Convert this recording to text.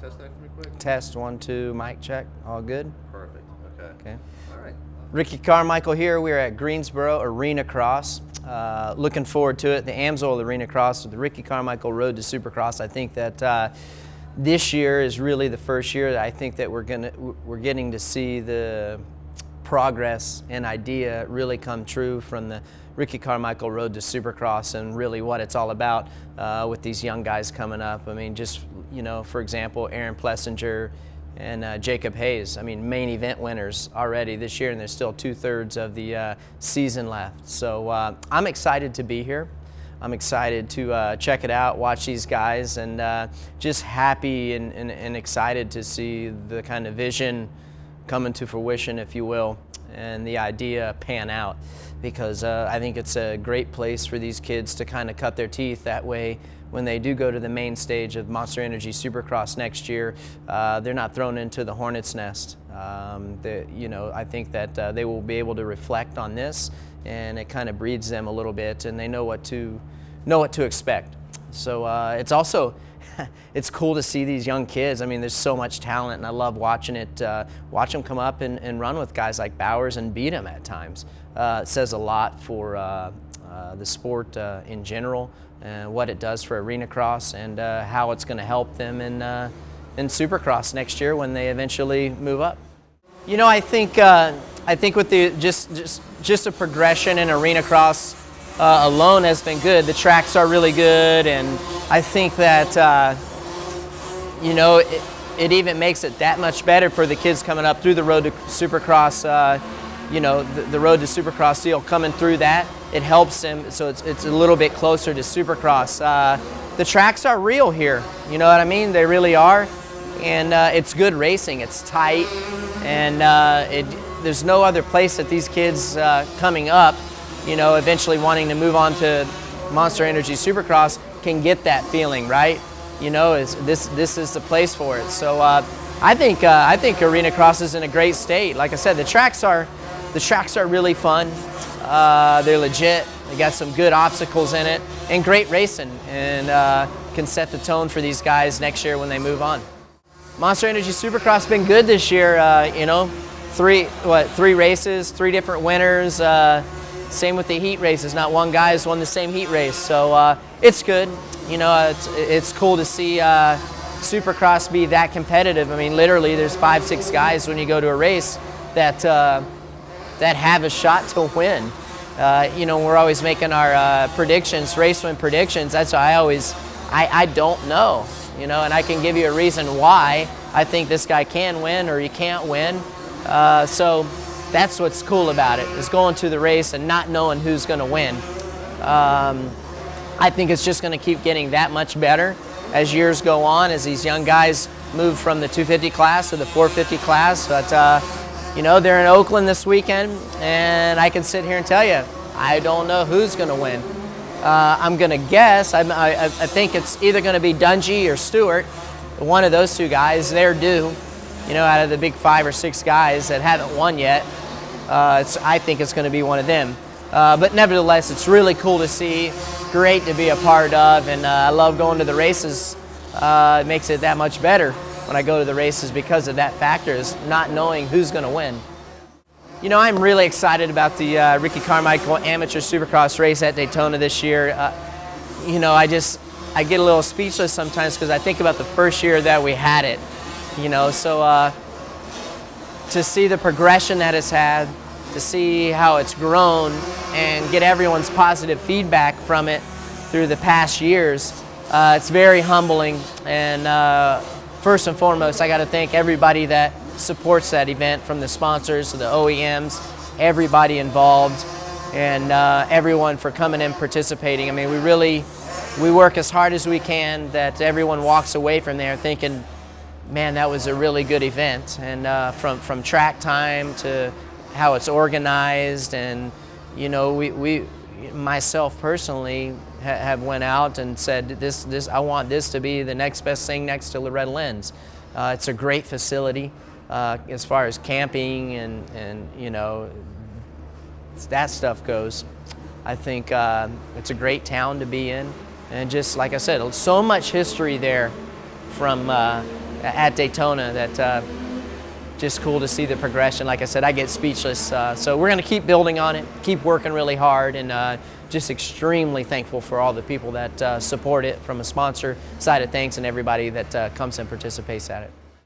test that for me quick? Test, 1, 2, mic check. All good? Perfect. Okay. Okay. All right. Ricky Carmichael here. We're at Greensboro Arenacross. Looking forward to it. The AMSOIL Arenacross, the Ricky Carmichael Road to Supercross. I think that this year is really the first year that I think that we're getting to see the progress and idea really come true from the Ricky Carmichael Road to Supercross and really what it's all about with these young guys coming up. I mean, just, you know, for example, Aaron Plessinger and Jacob Hayes. I mean, main event winners already this year, and there's still 2/3 of the season left. So I'm excited to be here. I'm excited to check it out, watch these guys, and just happy and excited to see the kind of vision coming to fruition, if you will, and the idea pan out, because I think it's a great place for these kids to kind of cut their teeth. That way, when they do go to the main stage of Monster Energy Supercross next year, they're not thrown into the hornet's nest. You know, I think that they will be able to reflect on this, and it kind of breeds them a little bit, and they know what to expect. So it's also it's cool to see these young kids. I mean, there's so much talent, and I love watching it. Watch them come up and run with guys like Bowers and beat them at times. It says a lot for the sport in general, and what it does for Arenacross, and how it's going to help them in Supercross next year when they eventually move up. You know, I think with the just a progression in Arenacross alone has been good. The tracks are really good, and I think that you know, it even makes it that much better for the kids coming up through the Road to Supercross. You know, the Road to Supercross deal coming through that, it helps them, so it's a little bit closer to Supercross. The tracks are real here, you know what I mean? They really are, and it's good racing. It's tight, and there's no other place that these kids coming up, you know, eventually wanting to move on to Monster Energy Supercross can get that feeling, right? You know, this is the place for it. So I think Arenacross is in a great state. Like I said, the tracks are really fun. They're legit. They got some good obstacles in it, and great racing, and can set the tone for these guys next year when they move on. Monster Energy Supercross has been good this year. You know, three races, 3 different winners. Same with the heat races. Not one guy has won the same heat race, so it's good. You know, it's cool to see Supercross be that competitive. I mean, literally, there's 5, 6 guys when you go to a race that have a shot to win. You know, we're always making our predictions, race win predictions. That's why I don't know, you know, and I can give you a reason why I think this guy can win or he can't win. So that's what's cool about it, is going to the race and not knowing who's going to win. I think it's just going to keep getting that much better as years go on, as these young guys move from the 250 class to the 450 class. But you know, they're in Oakland this weekend, and I can sit here and tell you, I don't know who's going to win. I'm going to guess. I think it's either going to be Dungey or Stewart. One of those 2 guys. They're due. You know, out of the big 5 or 6 guys that haven't won yet, I think it's going to be one of them. But nevertheless, it's really cool to see. Great to be a part of, and I love going to the races. It makes it that much better when I go to the races because of that factor, is not knowing who's going to win. You know, I'm really excited about the Ricky Carmichael Amateur Supercross race at Daytona this year. You know, I get a little speechless sometimes because I think about the first year that we had it. You know, so to see the progression that it's had, to see how it's grown, and get everyone's positive feedback from it through the past years, it's very humbling. And first and foremost, I got to thank everybody that supports that event, from the sponsors to the OEMs, everybody involved, and everyone for coming and participating. I mean, we work as hard as we can that everyone walks away from there thinking, man, that was a really good event. And from track time to how it's organized, and you know, myself personally have went out and said, I want this to be the next best thing next to Loretta Lynn's. It's a great facility as far as camping and you know, that stuff goes. I think it's a great town to be in, and just like I said, so much history there from at Daytona that just cool to see the progression. Like I said, I get speechless. So we're going to keep building on it, keep working really hard, and just extremely thankful for all the people that support it from a sponsor side of things and everybody that comes and participates at it.